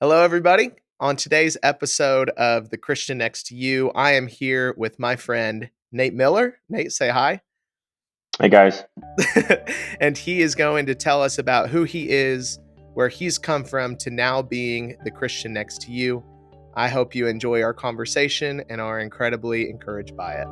Hello, everybody. On today's episode of The Christian Next to You, I am here with my friend Nate Miller. Nate, say hi. Hey guys. And he is going to tell us about who he is, where he's come from to now being the Christian next to you. I hope you enjoy our conversation and are incredibly encouraged by it.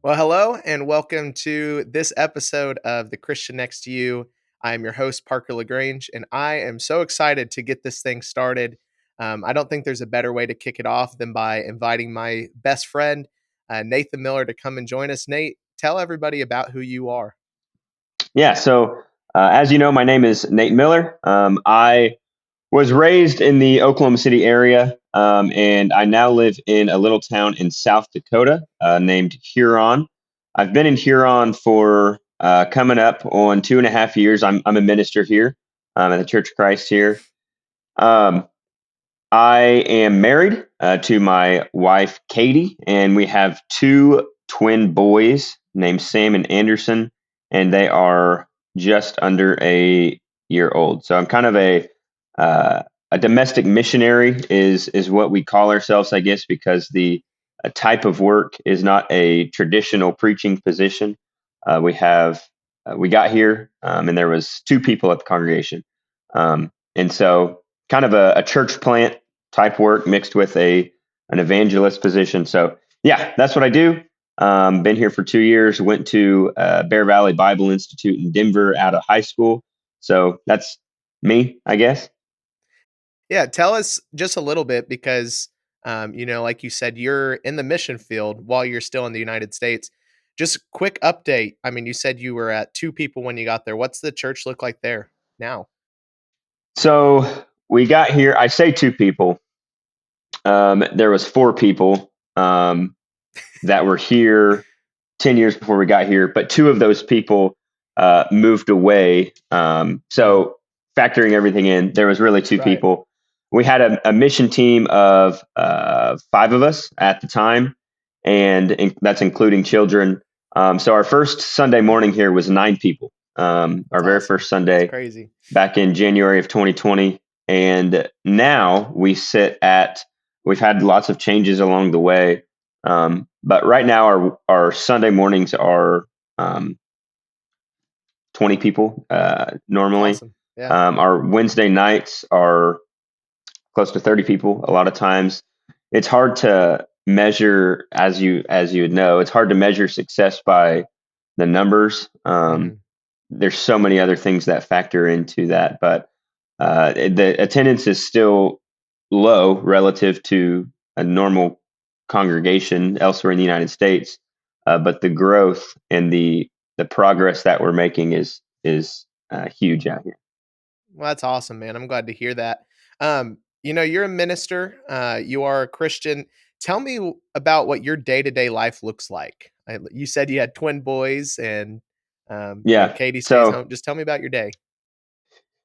Well, hello and welcome to this episode of The Christian Next to You. I am your host, Parker LaGrange, and I am so excited to get this thing started. I don't think there's a better way to kick it off than by inviting my best friend, Nathan Miller, to come and join us. Nate, tell everybody about who you are. Yeah, as you know, my name is Nate Miller. I was raised in the Oklahoma City area, and I now live in a little town in South Dakota named Huron. I've been in Huron for coming up on 2.5 years. I'm a minister here at the Church of Christ here. Um, I am married to my wife, Katie, and we have two twin boys named Sam and Anderson, and they are just under a year old. So I'm kind of a domestic missionary is what we call ourselves, I guess, because the type of work is not a traditional preaching position. We got here, and there was two people at the congregation, and so kind of a church plant type work mixed with an evangelist position. So yeah, that's what I do. Been here for 2 years. Went to Bear Valley Bible Institute in Denver out of high school. So that's me, I guess. Yeah, tell us just a little bit because, like you said, you're in the mission field while you're still in the United States. Just quick update. I mean, you said you were at two people when you got there. What's the church look like there now? So we got here. I say two people. There was four people that were here 10 years before we got here, but two of those people moved away. So factoring everything in, there was really two Right. people. We had a mission team of five of us at the time, and that's including children. So our first Sunday morning here was nine people. Our That's very awesome. first That's Sunday crazy. back in January of 2020. And now we've had lots of changes along the way. But right now, our Sunday mornings are 20 people normally. Awesome. Yeah. Our Wednesday nights are close to 30 people. A lot of times, it's hard to measure, as you would know, it's hard to measure success by the numbers. There's so many other things that factor into that, but the attendance is still low relative to a normal congregation elsewhere in the United States. But the growth and the progress that we're making is huge out here. Well, that's awesome, man. I'm glad to hear that. You're a minister. You are a Christian. Tell me about what your day to day life looks like. You said you had twin boys, and Yeah. Katie stays So home. Just tell me about your day.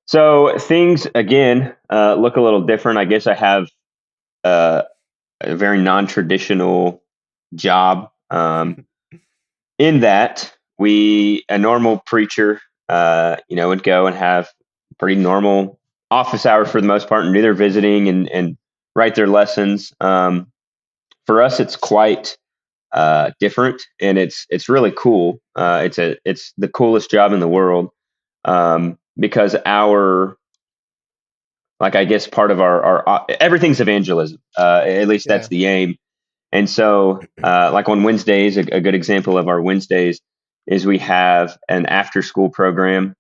so things again look a little different. I guess I have uh, a very non-traditional job. In that a normal preacher, would go and have pretty normal office hours for the most part and do their visiting and write their lessons. For us, it's quite different, and it's really cool. It's the coolest job in the world because I guess part of our everything's evangelism. At least that's Yeah. the aim. And so, like on Wednesdays, a good example of our Wednesdays is we have an after school program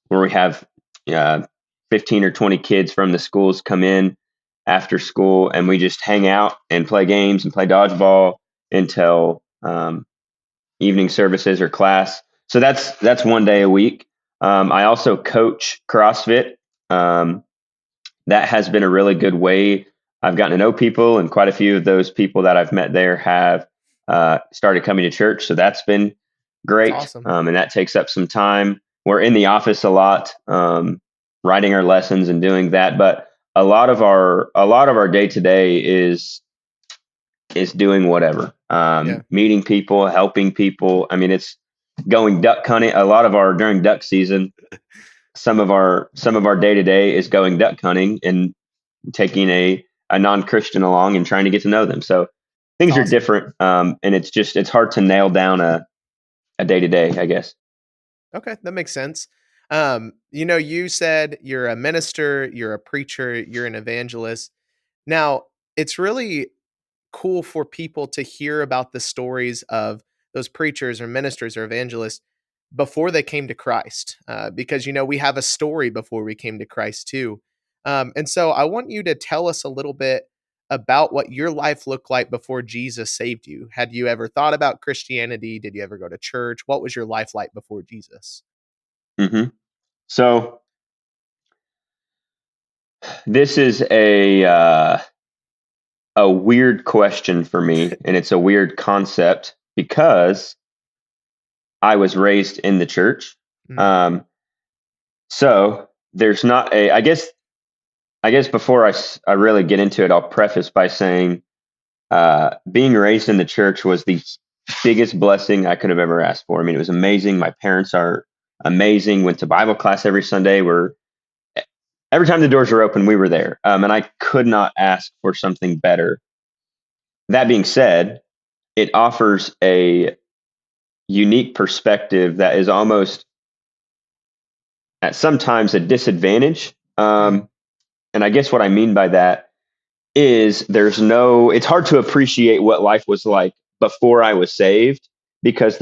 where we have uh, 15 or 20 kids from the schools come in after school, and we just hang out and play games and play dodgeball until evening services or class. So that's one day a week. I also coach CrossFit. That has been a really good way. I've gotten to know people, and quite a few of those people that I've met there have started coming to church. So that's been That's great, awesome. and that takes up some time. we're in the office a lot, writing our lessons and doing that. But a lot of our day to day is doing whatever, Yeah. meeting people, helping people. I mean, it's going duck hunting. A lot of our during duck season, some of our day to day is going duck hunting and taking a non Christian along and trying to get to know them. So It's things are awesome. different, and it's hard to nail down a day to day, I guess. Okay, that makes sense. You said you're a minister, you're a preacher, you're an evangelist. Now, it's really cool for people to hear about the stories of those preachers or ministers or evangelists before they came to Christ, because we have a story before we came to Christ too. And so I want you to tell us a little bit about what your life looked like before Jesus saved you. Had you ever thought about Christianity? Did you ever go to church? What was your life like before Jesus? hmm So this is a weird question for me, and it's a weird concept because I was raised in the church. Mm, Um, so there's not a. I guess before I really get into it, I'll preface by saying being raised in the church was the biggest blessing I could have ever asked for. I mean, it was amazing. My parents are amazing. Went to Bible class every Sunday. Every time the doors were open, we were there, and I could not ask for something better. That being said, it offers a unique perspective that is almost at sometimes a disadvantage. mm, And I guess what I mean by that is it's hard to appreciate what life was like before I was saved because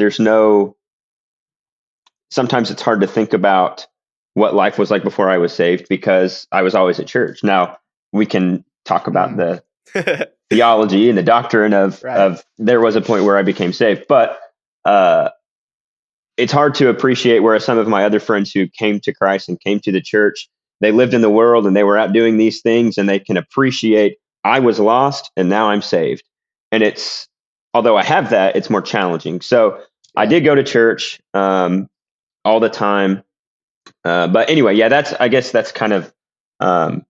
sometimes it's hard to think about what life was like before I was saved because I was always at church. Now we can talk about mm. the theology and the doctrine of, Right. of there was a point where I became saved, but uh, it's hard to appreciate whereas some of my other friends who came to Christ and came to the church, they lived in the world and they were out doing these things and they can appreciate I was lost and now I'm saved. And although I have that, it's more challenging. So I Yeah. did go to church all the time. But anyway, yeah, I guess that's kind of, um,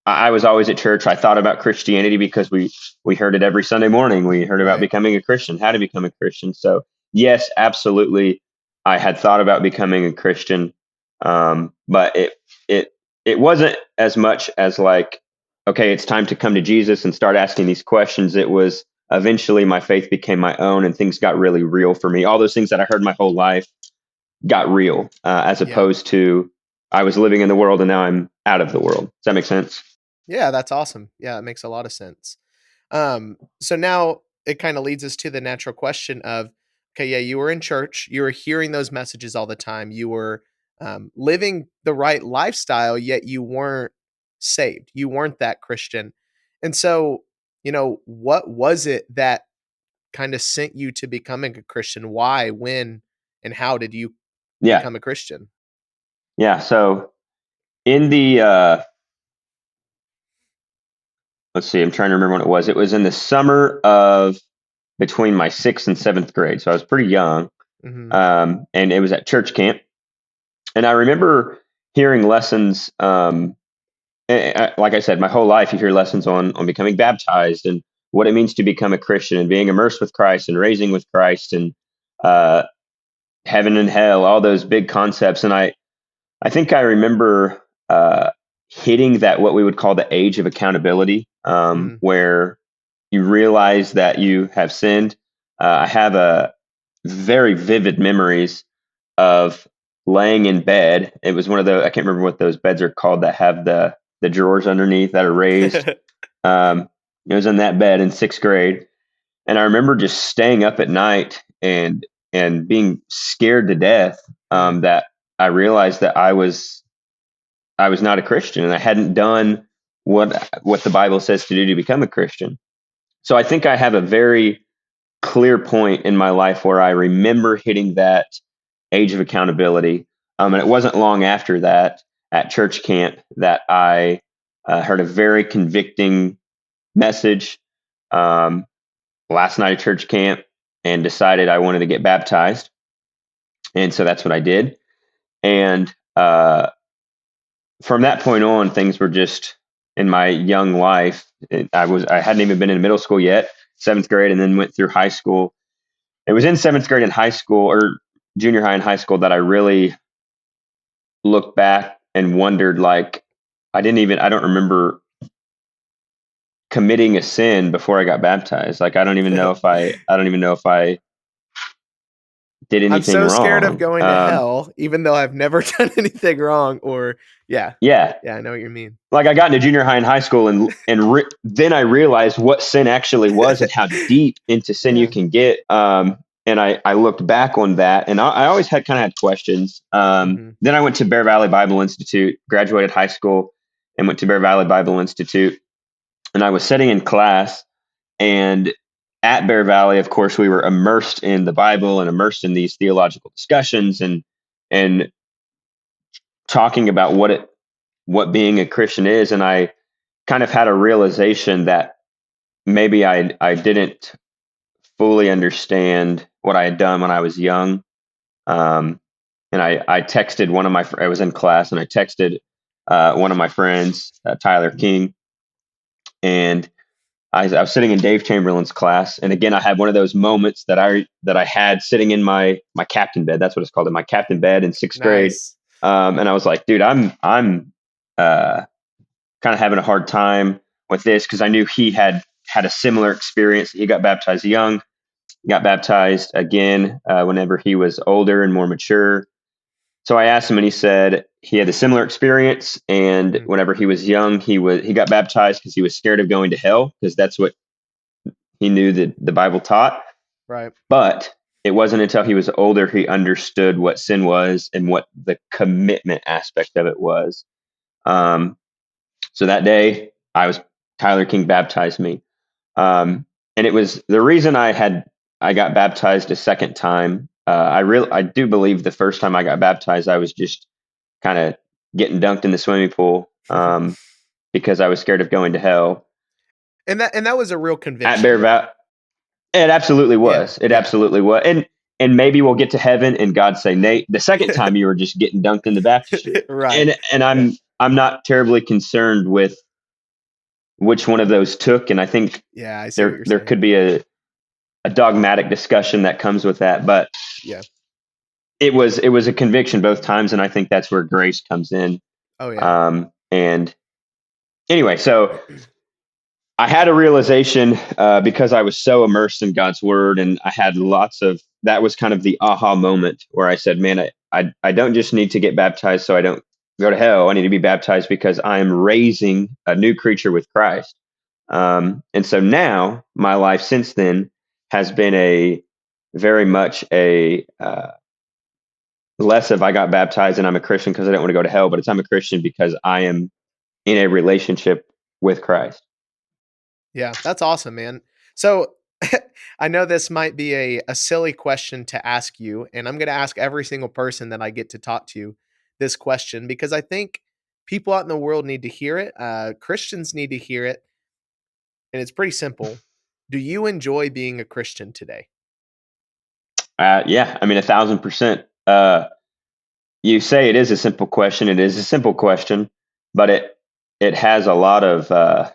I was always at church. I thought about Christianity because we heard it every Sunday morning. We heard about Right. becoming a Christian, how to become a Christian. So yes, absolutely, I had thought about becoming a Christian, but it it wasn't as much as like, okay, it's time to come to Jesus and start asking these questions. It was eventually my faith became my own, and things got really real for me. All those things that I heard my whole life got real, as Yeah. opposed to I was living in the world and now I'm out of the world. Does that make sense? Yeah, that's awesome. Yeah, it makes a lot of sense. So now it kind of leads us to the natural question of, okay, yeah, you were in church, you were hearing those messages all the time, you were living the right lifestyle, yet you weren't saved, you weren't that Christian. And so, what was it that kind of sent you to becoming a Christian? Why, when, and how did you Yeah. become a Christian? Yeah. So in the let's see, I'm trying to remember when it was. It was in the summer of between my sixth and seventh grade. So I was pretty young. Hmm. And it was at church camp. And I remember hearing lessons. Like I said, my whole life you hear lessons on becoming baptized and what it means to become a Christian and being immersed with Christ and raising with Christ and uh, heaven and hell, all those big concepts. And I think I remember hitting that what we would call the age of accountability, Hmm. where you realize that you have sinned. I have a very vivid memories of laying in bed. It was one of the I can't remember what those beds are called that have the drawers underneath that are raised. Um, it was in that bed in sixth grade, and I remember just staying up at night and being scared to death, Mm, that I realized that I was not a Christian and I hadn't done what the Bible says to do to become a Christian. So I think I have a very clear point in my life where I remember hitting that age of accountability. And it wasn't long after that at church camp that I heard a very convicting message um, last night at church camp and decided I wanted to get baptized. And so that's what I did. And from that point on, things were just in my young life. I hadn't even been in middle school yet, seventh grade, and then went through high school. It was in seventh grade and high school, or junior high and high school, that I really looked back and wondered, like, I don't remember committing a sin before I got baptized. Like, I don't even know if I did I'm anything so scared of wrong. going to hell, even though I've never done anything wrong. Or yeah, Yeah, yeah, I know what you mean. like I got into junior high and high school, and then I realized what sin actually was and how deep into sin you Yeah. can get. And I looked back on that, and I always had kind of had questions. Hmm. Then I went to Bear Valley Bible Institute, graduated high school, and went to Bear Valley Bible Institute. And I was sitting in class, and at Bear Valley, of course, we were immersed in the Bible and immersed in these theological discussions and talking about what being a Christian is. And I kind of had a realization that maybe I didn't fully understand what I had done when I was young. Um, and I texted one of my I was in class, and I texted one of my friends, Tyler King, and I was sitting in Dave Chamberlain's class, and again I had one of those moments that I had sitting in my captain bed. That's what it's called, in my captain bed in sixth grade. Nice. And I was like, dude, I'm uh, kind of having a hard time with this, because I knew he had a similar experience. He got baptized young, got baptized again whenever he was older and more mature. So I asked him, and he said he had a similar experience. And Mm, whenever he was young, he got baptized because he was scared of going to hell, because that's what he knew that the Bible taught. right. But it wasn't until he was older he understood what sin was and what the commitment aspect of it was. Um, so that day, Tyler King baptized me. And it was the reason I got baptized a second time. I do believe the first time I got baptized, I was just kind of getting dunked in the swimming pool, because I was scared of going to hell And that was a real at Bear conviction. Valley. It absolutely Yeah, was. It yeah. absolutely was. And maybe we'll get to heaven and God say, Nate, the second time you were just getting dunked in the baptistry. Right. And Yeah. I'm not terribly concerned with which one of those took. And I think Yeah, I see what you're there saying. could be a dogmatic discussion that comes with that. But Yeah. it was a conviction both times, and I think that's where grace comes in. Oh, yeah. And anyway, so I had a realization because I was so immersed in God's word, and I had lots of that was kind of the aha moment where I said, "Man, I don't just need to get baptized so I don't go to hell. I need to be baptized because I am raising a new creature with Christ." And so now my life since then has been a very much a less of I got baptized and I'm a Christian because I don't want to go to hell, but it's I'm a Christian because I am in a relationship with Christ. Yeah, that's awesome, man. So I know this might be a silly question to ask you, and I'm going to ask every single person that I get to talk to this question because I think people out in the world need to hear it. Christians need to hear it, and it's pretty simple. Do you enjoy being a Christian today? Yeah, I mean, 1,000%. You say it is a simple question. It is a simple question, but it has a lot of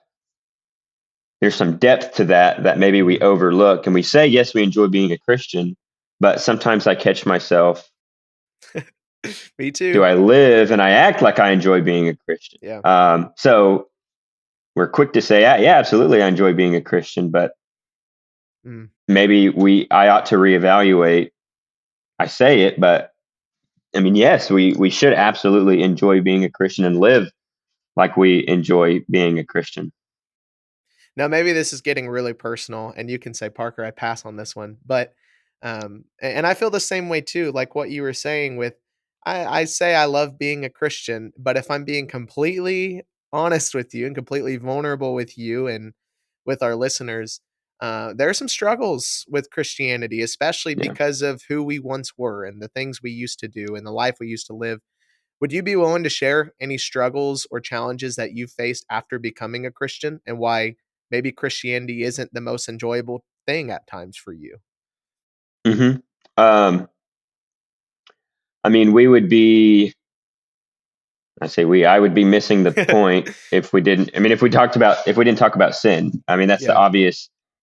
there's some depth to that maybe we Mhm. overlook, and we say yes, we enjoy being a Christian, but sometimes I catch myself. Me Do too. I live and I act like I enjoy being a Christian? Yeah. So we're quick to say, yeah, absolutely, I enjoy being a Christian, but Mm. maybe I ought to reevaluate. I say it, but I mean, yes, we should absolutely enjoy being a Christian and live like we enjoy being a Christian. Now, maybe this is getting really personal, and you can say, Parker, I pass on this one. But, and I feel the same way too. Like what you were saying with, I say I love being a Christian, but if I'm being completely honest with you and completely vulnerable with you and with our listeners, there are some struggles with Christianity, especially Yeah. because of who we once were and the things we used to do and the life we used to live. Would you be willing to share any struggles or challenges that you faced after becoming a Christian and why maybe Christianity isn't the most enjoyable thing at times for you? hmm Um, I mean, we would be, I say we, I would be missing the point if we didn't, I mean, if we didn't talk about sin. I mean, Yeah,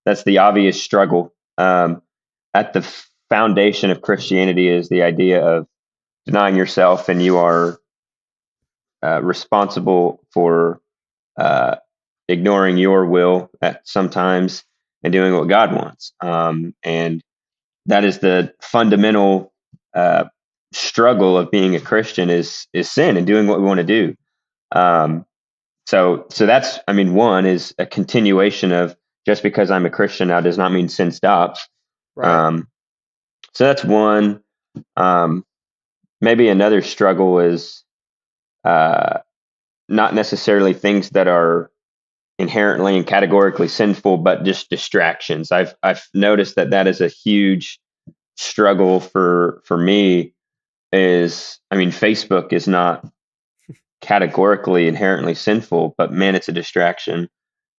that's the obvious struggle. At the foundation of Christianity is the idea of denying yourself, and you are responsible for uh, ignoring your will at sometimes and doing what God wants. And that is the fundamental uh, struggle of being a Christian is sin and doing what we want to do. Um, so that's, I mean, one is a continuation of just because I'm a Christian now does not mean sin stops. right, Um, so that's one. Um, Maybe another struggle is uh, not necessarily things that are inherently and categorically sinful, but just distractions. I've noticed that that is a huge struggle for me. Is, I mean, Facebook is not categorically inherently sinful, but man, it's a distraction.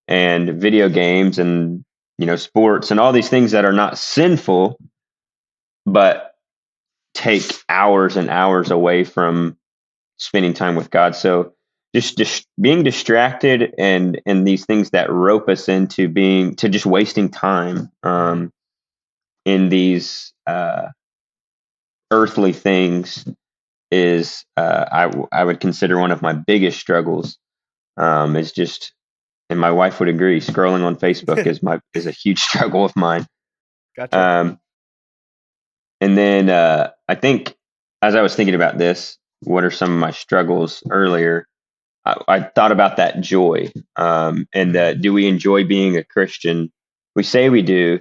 And video games and sports and all these things that are not sinful, but take hours and hours away from spending time with God. So just being distracted and these things that rope us into being to just wasting time mhm, in these earthly things is I would consider one of my biggest struggles. Is just, and my wife would agree, scrolling on Facebook is a huge struggle of mine. gotcha. Um, and then I think as I was thinking about this, what are some of my struggles earlier? I thought about that joy. And Mhm, do we enjoy being a Christian? We say we do,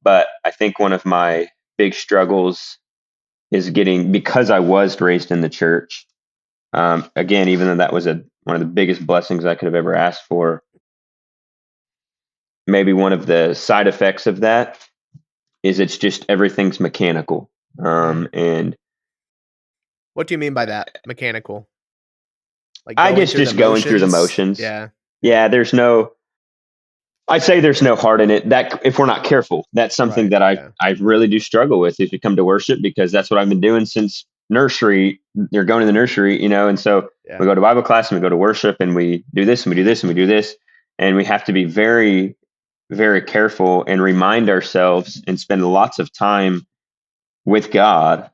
but I think one of my big struggles is getting, because I was raised in the church. Again, even though that was one of the biggest blessings I could have ever asked for, maybe one of the side effects of that is it's just everything's mechanical. mhm. And What do you mean by that? Mechanical? Like I going guess through the just going through the motions? motions. Yeah, Yeah, I'd say there's no heart in it. That if we're not careful, that's something right, that I yeah, I really do struggle with if you come to worship, because that's what I've been doing since nursery. You're going to the nursery, and so we yeah, go to Bible class and we go to worship and we do this and we do this and we do this, and we have to be very, very careful and remind ourselves and spend lots of time with God.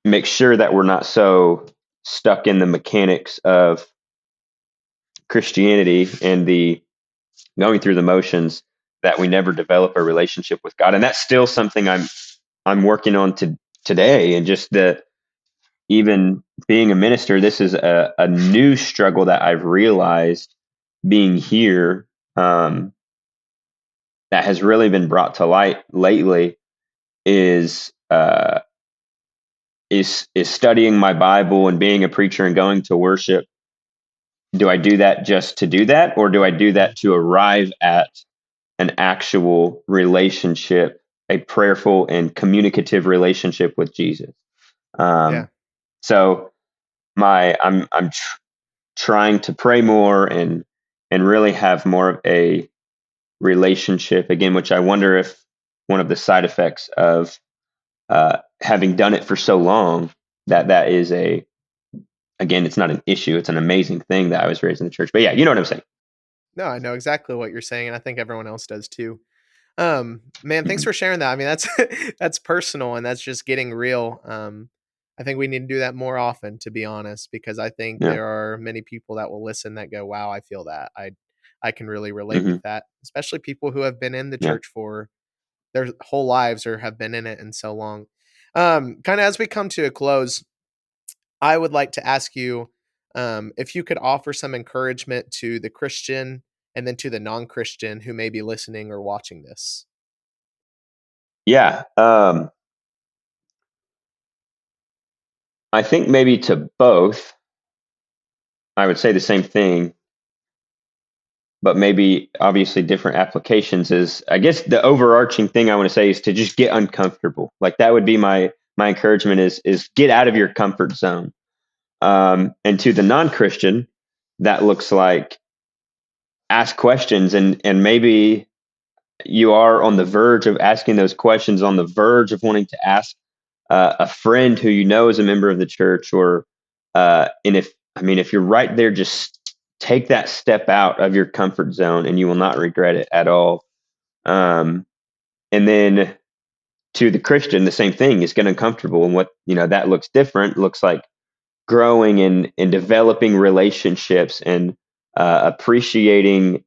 Make sure that we're not so stuck in the mechanics of Christianity and the going through the motions that we never develop a relationship with God. And that's still something I'm working on today. And just the even being a minister, this is a new struggle that I've realized being here, that has really been brought to light lately is is studying my Bible and being a preacher and going to worship. Do I do that just to do that, or do I do mhm, that to arrive at an actual relationship, a prayerful and communicative relationship with Jesus? yeah, Um, so I'm trying to pray more and really have more of a relationship again, which I wonder if one of the side effects of having done it for so long, that is a, again, it's not an issue. It's an amazing thing that I was raised in the church. But yeah, you know what I'm saying. no, I know exactly what you're saying, and I think everyone else does too. Man, thanks Mhm. for sharing that. I mean, that's that's personal and that's just getting real. I think we need to do that more often, to be honest, because I think Yeah. there are many people that will listen that go, "Wow, I feel that. I can really relate with Hmm. that." Especially people who have been in the Yeah. church for their whole lives or have been in it in so long. Kind of as we come to a close, I would like to ask you if you could offer some encouragement to the Christian and then to the non-Christian who may be listening or watching this. Yeah. I think maybe to both, I would say the same thing, but maybe obviously different applications. Is, I guess the overarching thing I want to say is to just get uncomfortable. Like that would be my encouragement is get out of your comfort zone. And to the non-Christian, that looks like ask questions, and maybe you are on the verge of asking those questions, on the verge of wanting to ask a friend who you know is a member of the church, or and if you're right there, just take that step out of your comfort zone, and you will not regret it at all. Um, and then to the Christian, the same thing is get uncomfortable, and what that looks different. Looks like growing and developing relationships and appreciating,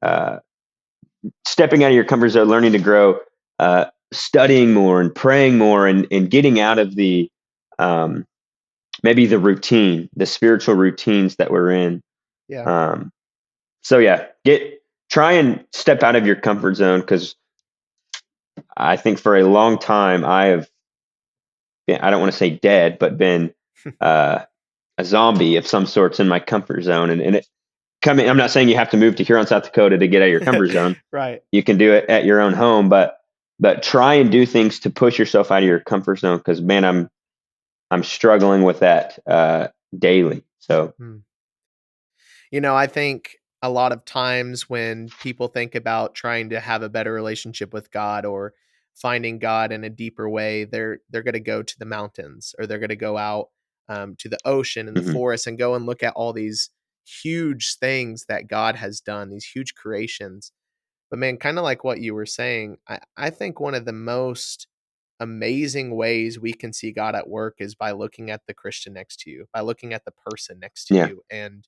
stepping out of your comfort zone, learning to grow, studying more and praying more, and getting out of the um, maybe the routine, the spiritual routines that we're in. Yeah. Um, so yeah, try and step out of your comfort zone, because I think for a long time I have been, I don't want to say dead, but been uh, a zombie of some sorts in my comfort zone. And it coming, I'm not saying you have to move to Huron, South Dakota to get out of your comfort zone. Right. You can do it at your own home, but try and do things to push yourself out of your comfort zone. Because man, I'm struggling with that daily. So Mm. I think a lot of times when people think about trying to have a better relationship with God or finding God in a deeper way, they're going to go to the mountains, or they're going to go out to the ocean and the mhm, forest and go and look at all these huge things that God has done, these huge creations. But man, kind of like what you were saying, I think one of the most amazing ways we can see God at work is by looking at the Christian next to you, by looking at the person next to yeah, you, and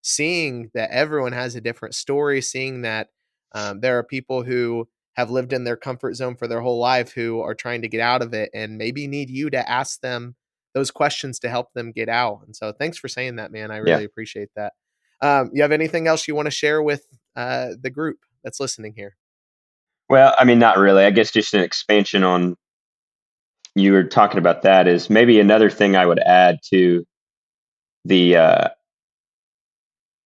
seeing that everyone has a different story, seeing that there are people who have lived in their comfort zone for their whole life who are trying to get out of it and maybe need you to ask them those questions to help them get out. And so thanks for saying that, man. I yeah. really appreciate that. You have anything else you want to share with the group that's listening here? Well, I mean, not really. I guess just an expansion on you were talking about that is maybe another thing I would add to the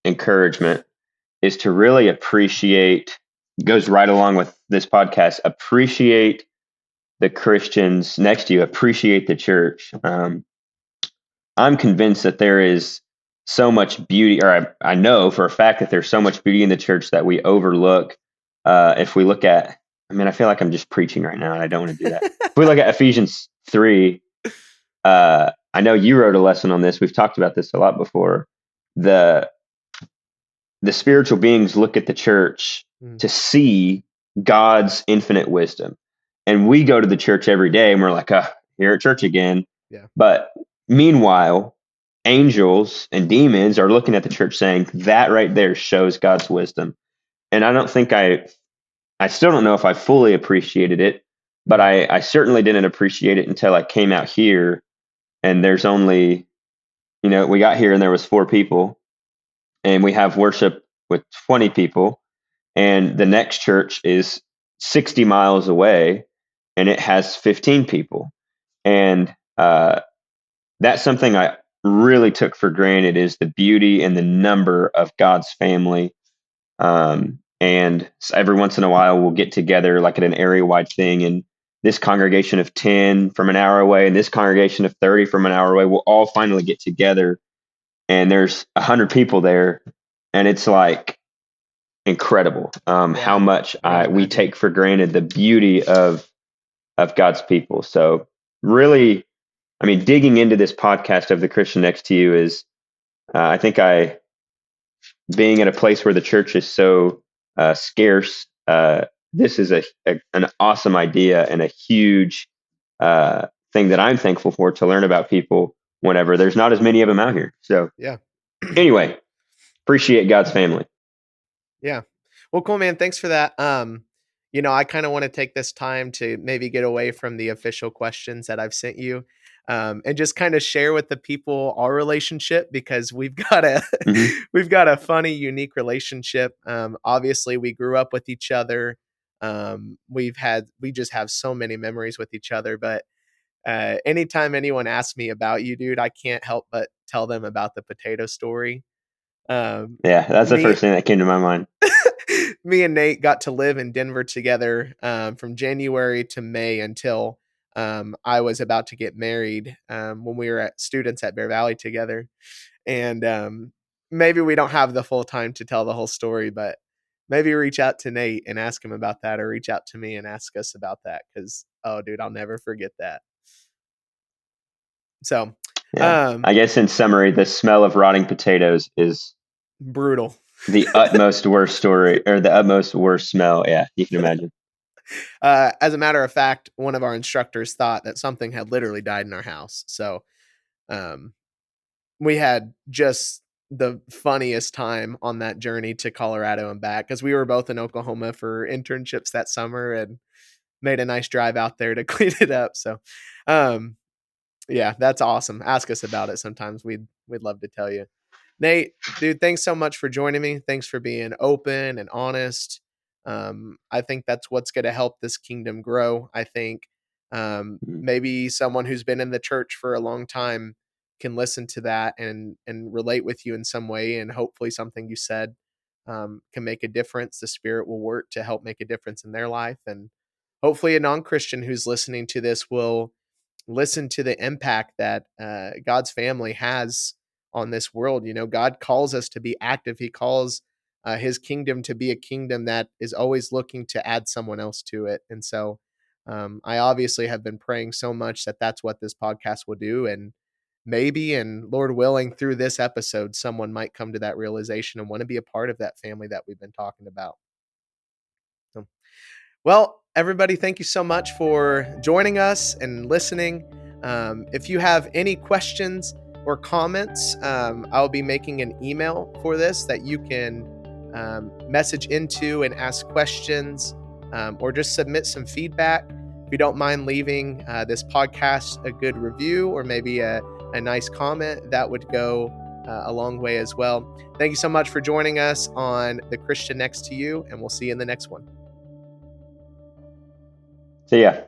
encouragement is to really appreciate, goes right along with this podcast, appreciate the Christians next to you, appreciate the church. I'm convinced that there is so much beauty, or I know for a fact that there's so much beauty in the church that we overlook. If we look at, I mean, I feel like I'm just preaching right now, and I don't want to do that. If we look at Ephesians 3, I know you wrote a lesson on this. We've talked about this a lot before. The the spiritual beings look at the church Mm, to see God's infinite wisdom. And we go to the church every day and we're like, here at church again. yeah. But meanwhile, angels and demons are looking at the church saying, that right there shows God's wisdom. And I don't think I still don't know if I fully appreciated it, but Mm, I certainly didn't appreciate it until I came out here. And there's only, we got here and there was 4 people, and we have worship with 20 people, and the next church is 60 miles away and it has 15 people. And that's something I really took for granted, is the beauty and the number of God's family. And every once in a while we'll get together like at an area wide thing, and this congregation of 10 from an hour away and this congregation of 30 from an hour away will all finally get together, and there's 100 people there, and it's like incredible, how yeah. much I can we imagine. take for granted the beauty of God's people. So really, I mean, digging into this podcast of the Christian next to you is, I think I being at a place where the church is so scarce. This is an awesome idea and a huge thing that I'm thankful for, to learn about people whenever there's not as many of them out here. So Yeah. anyway, appreciate God's family. Yeah. Well, cool, man. Thanks for that. I kind of want to take this time to maybe get away from the official questions that I've sent you, and just kind of share with the people our relationship, because we've got a Hmm. we've got a funny, unique relationship. Obviously, we grew up with each other. We just have so many memories with each other. But anytime anyone asks me about you, dude, I can't help but tell them about the potato story. Um, Yeah, that's the me first thing that came to my mind. Me and Nate got to live in Denver together from January to May until I was about to get married when we were students at Bear Valley together. And maybe we don't have the full time to tell the whole story, but maybe reach out to Nate and ask him about that, or reach out to me and ask us about that. Because, oh, dude, I'll never forget that. So, Yeah. um, I guess in summary, the smell of rotting potatoes is brutal. the utmost worst story, or the utmost worst smell. Yeah, you can imagine. As a matter of fact, one of our instructors thought that something had literally died in our house. So, um, we had just the funniest time on that journey to Colorado and back because we were both in Oklahoma for internships that summer and made a nice drive out there to clean it up. So, um, yeah, that's awesome. Ask us about it sometimes. We'd love to tell you. Nate, dude, thanks so much for joining me. Thanks for being open and honest. I think that's what's going to help this kingdom grow. I think Mhm. maybe someone who's been in the church for a long time can listen to that and relate with you in some way, and hopefully something you said can make a difference. The Spirit will work to help make a difference in their life, and hopefully a non-Christian who's listening to this will listen to the impact that God's family has on this world. You know, God calls us to be active. He calls His kingdom to be a kingdom that is always looking to add someone else to it. And so, I obviously have been praying so much that that's what this podcast will do. And maybe, and Lord willing, through this episode, someone might come to that realization and want to be a part of that family that we've been talking about. So, well, everybody, thank you so much for joining us and listening. If you have any questions or comments, I'll be making an email for this that you can message into and ask questions or just submit some feedback. If you don't mind leaving this podcast a good review or maybe a nice comment, that would go a long way as well. Thank you so much for joining us on The Christian Next to You, and we'll see you in the next one. So yeah.